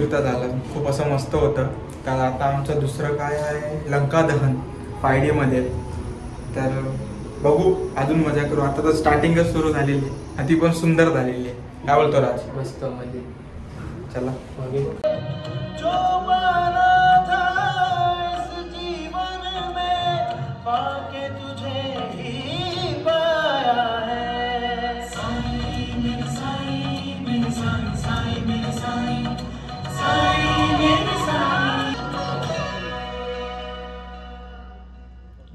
फिरता झालं, खूप असं मस्त होतं. तर आता आमचं दुसरं काय आहे, लंका दहन 5D मध्ये. तर बघू, अजून मजा करू. आता तर स्टार्टिंगच सुरू झालेली आहे आणि ती पण सुंदर झालेली आहे. काय बोलतो राज? मस्त मध्ये. चला. जो पाना था इस जीवन में पाके तुझे ही पाया है। साईं मेरे साईं, मेरे साईं, साईं मेरे साईं, साईं मेरे साईं।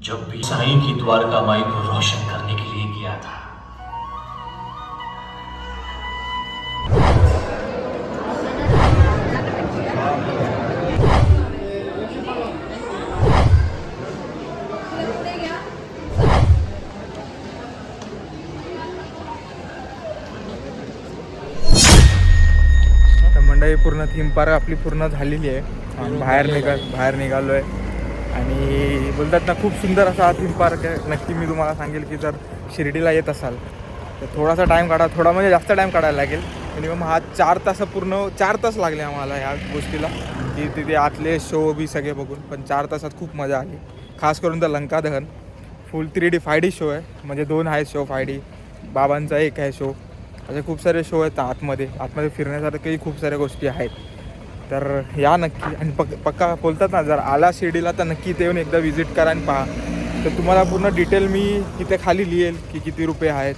जब भी साईं की द्वारका माई को रोशन करने के लिए किया था, मंडळी पूर्ण थीम पार्क आपली पूर्ण झालेली आहे. आणि बाहेर निघालो आहे. आणि बोलतात ना, खूप सुंदर असा हा थीम पार्क आहे. नक्की मी तुम्हाला सांगेल की जर शिर्डीला येत असाल तर थोडासा टाईम काढा, थोडा म्हणजे जास्त टाईम काढायला लागेल. मिनिमम हा 4 तास लागले आम्हाला ह्या गोष्टीला, की तिथे आतले शो बी सगळे बघून. पण 4 तासात खूप मजा आली. खास करून तर लंका दहन फुल 3D 5D शो आहे. म्हणजे 2 आहेत शो 5D, बाबांचा एक आहे शो. असे खूप सारे शो आहेत आतमध्ये फिरण्यासारख्याही खूप साऱ्या गोष्टी आहेत. तर या नक्की. आणि पक्का बोलतात ना, जर आला शिर्डीला तर नक्की इथे येऊन एकदा व्हिजिट करा आणि पहा. तर तुम्हाला पूर्ण डिटेल मी इथे खाली लिहेल की किती रुपये आहेत,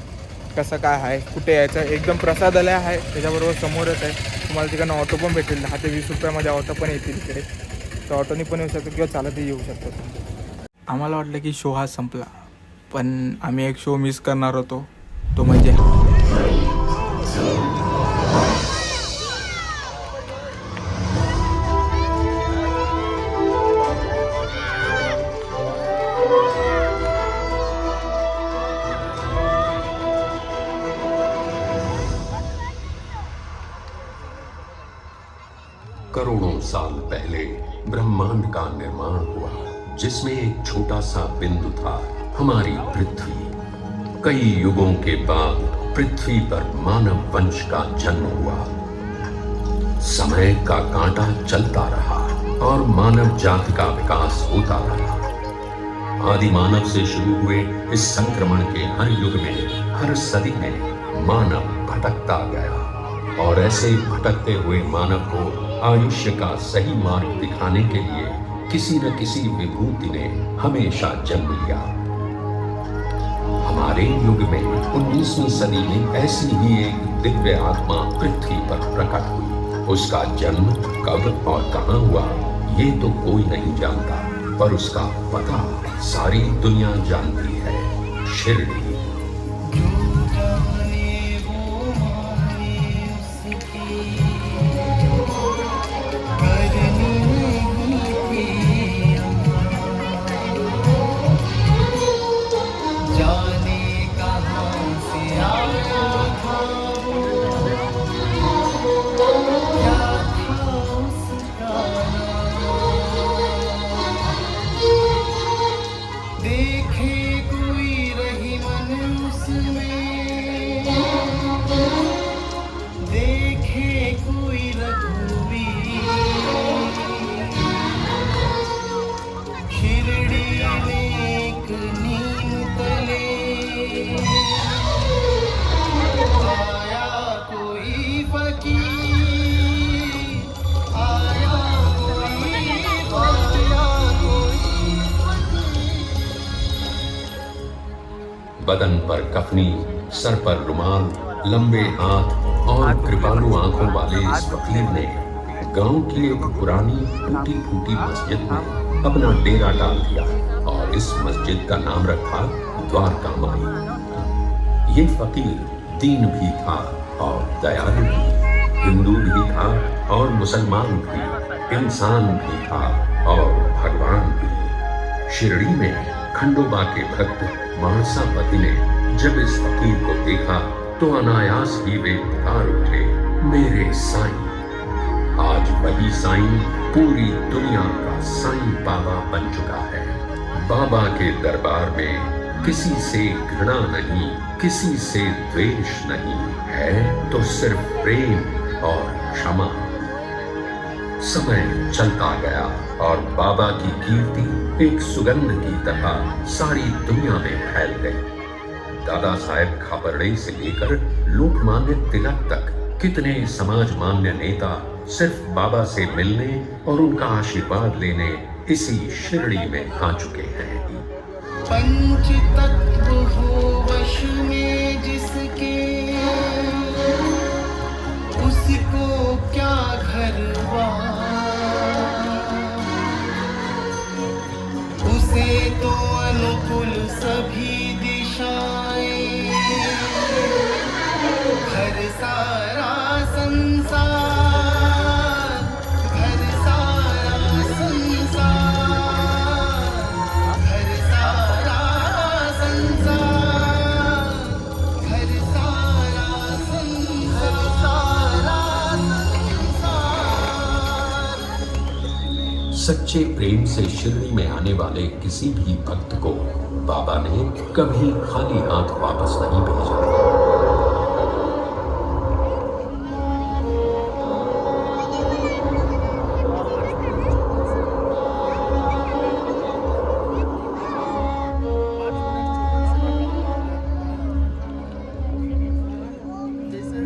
कसं काय आहे, कुठे यायचं. एकदम प्रसादालय आहे, त्याच्याबरोबर समोरच आहे. तुम्हाला तिकडनं ऑटो पण भेटेल. 10 ते 20 रुपयामध्ये ऑटो पण येतील इकडे. तर ऑटोनी पण येऊ शकतो किंवा चालतही येऊ शकतो. आम्हाला वाटलं की शो हा संपला, पण आम्ही एक शो मिस करणार होतो. तो म्हणजे करोड़ों साल पहले ब्रह्मांड का निर्माण हुआ, जिसमें एक छोटा सा बिंदु था, हमारी पृथ्वी। कई युगों के बाद पृथ्वी पर मानव वंश का जन्म हुआ। समय का कांटा चलता रहा और मानव जाति का विकास होता रहा। आदि मानव से शुरू हुए इस संक्रमण के हर युग में, हर सदी में मानव भटकता गया, और ऐसे भटकते हुए मानव को आयुष्य का सही मार्ग दिखाने के लिए किसी न किसी विभूति ने हमेशा जन्म लिया। हमारे युग में 19वीं सदी में ऐसी ही एक दिव्य आत्मा पृथ्वी पर प्रकट हुई। उसका जन्म कब और कहां हुआ ये तो कोई नहीं जानता, पर उसका पता सारी दुनिया जानती है, शिरडी। बदन पर कफनी, सर पर रुमाल, लंबे हाथ और कृपालु आंखों वाले इस फकीर ने गांव की एक पुरानी टूटी फूटी मस्जिद में अपना डेरा डाल दिया और इस मस्जिद का नाम रखा द्वारका माई। ये फकीर दीन भी था और दयालु भी, हिंदू भी था और मुसलमान भी, इंसान भी था और भगवान भी। शिरडी में खंडोबा के भक्त मानसापति ने जब इस फकीर को देखा तो अनायास ही वे पुकार उठे, मेरे साईं। आज वही साईं पूरी दुनिया का साईं बाबा बन चुका है। बाबा के दरबार में किसी से घृणा नहीं, किसी से द्वेष नहीं है, तो सिर्फ प्रेम और क्षमा। समय चलता गया और बाबा की कीर्ति एक सुगंध की तरह सारी दुनिया में फैल गई। दादा साहेब खापर्डे से लेकर लोकमान्य तिलक तक कितने समाज मान्य नेता सिर्फ बाबा से मिलने और उनका आशीर्वाद लेने इसी शिरडी में आ चुके हैं। पंच तत्व हो वश में जिसके, उसको क्या घरवा, उसे तो अनुकूल सभी दिशाएं, घर सारा संसार, घर सारा संसार, घर सारा संसार, घर सारा संसार। सच्चे प्रेम से शिरडी में आने वाले किसी भी भक्त को बाबा ने कभी खाली हाथ वापस नहीं भेजा।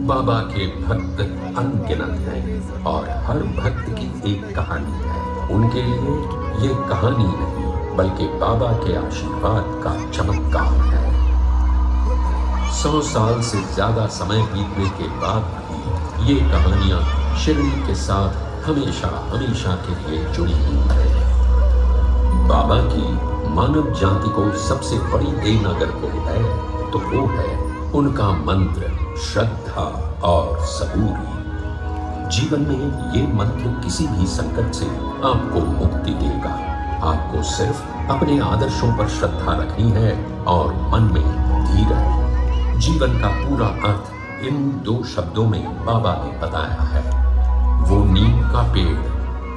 बाबा के भक्त अनगिनत हैं और हर भक्त की एक कहानी है। उनके लिए ये कहानी नहीं बल्कि बाबा के आशीर्वाद का चमत्कार है। 100 साल से ज्यादा समय बीतने के बाद भी ये कहानियां शिरडी के साथ हमेशा हमेशा के लिए जुड़ी हुई है। बाबा की मानव जाति को सबसे बड़ी देन अगर कोई है तो वो है उनका मंत्र, श्रद्धा और सबूरी। जीवन में ये मंत्र किसी भी संकट से आपको मुक्ति देगा। आपको सिर्फ अपने आदर्शों पर श्रद्धा रखनी है और मन में धीरज। जीवन का पूरा अर्थ इन 2 शब्दों में बाबा ने बताया है। वो नीम का पेड़,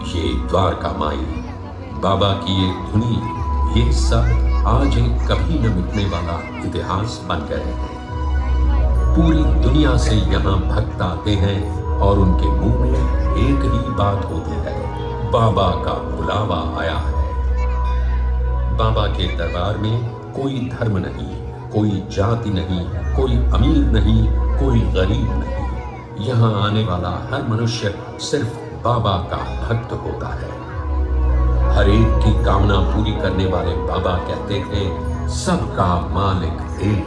ये द्वारका माई, बाबा की ये धुनी, ये सब आज एक कभी न मिटने वाला इतिहास बन गए हैं। पूरी दुनिया से यहाँ भक्त आते हैं और उनके मुंह में एक ही बात होती है, बाबा का बुलावा आया है। बाबा के दरबार में कोई धर्म नहीं, कोई जाति नहीं, कोई अमीर नहीं, कोई गरीब नहीं। यहाँ आने वाला हर मनुष्य सिर्फ बाबा का भक्त होता है। हर एक की कामना पूरी करने वाले बाबा कहते थे, सबका मालिक एक।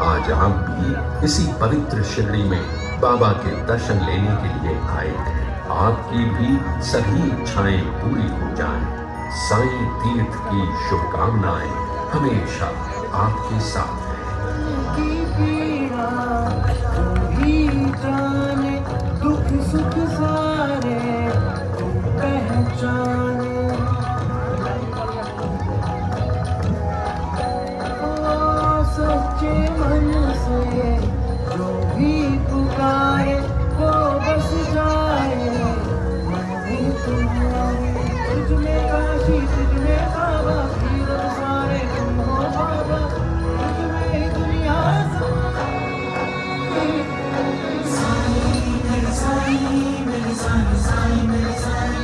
आज हम भी इसी पवित्र शिरडी में बाबा के दर्शन लेने के लिए आए हैं। आपकी भी सभी इच्छाएं पूरी हो जाएं। साईं तीर्थ की शुभकामनाएं हमेशा आपके साथ हैं। दुख सुख सारे पहचाने, सच्चे मन से जो भी पुकारे वो बस जाए मन में तुम्हारे। तुझ में काशी, तुझ में बाबा, तीरथ सारे तुम हो बाबा, तुझ में दुनिया समाई। साईं मेरे साईं, मेरे साईं, साईं मेरे साईं,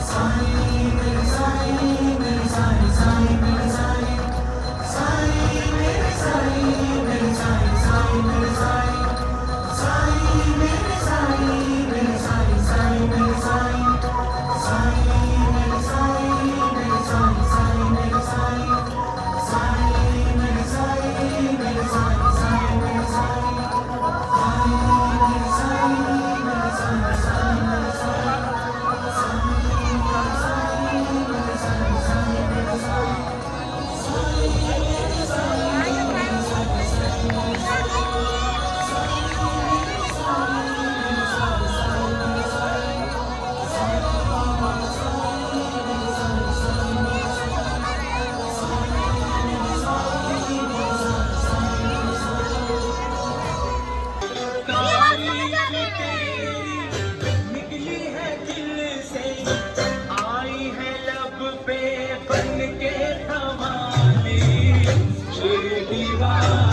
साईं मेरे साईं, मेरे साईं, साईं मेरे साईं, साईं मेरे साईं, मेरे साईं, साईं मेरे साईं, साईं मेरे साईं, मेरे साईं, साईं मेरे साईं, साईं मेरे साईं, मेरे साईं, साईं मेरे साईं, साईं मेरे साईं, मेरे साईं, साईं मेरे साईं, साईं मेरे साईं, मेरे साईं, साईं मेरे साईं, साईं मेरे साईं, मेरे साईं, साईं मेरे साईं। निकली है दिल से, आई है लब पे बन के थमाली, शिरडी वाली।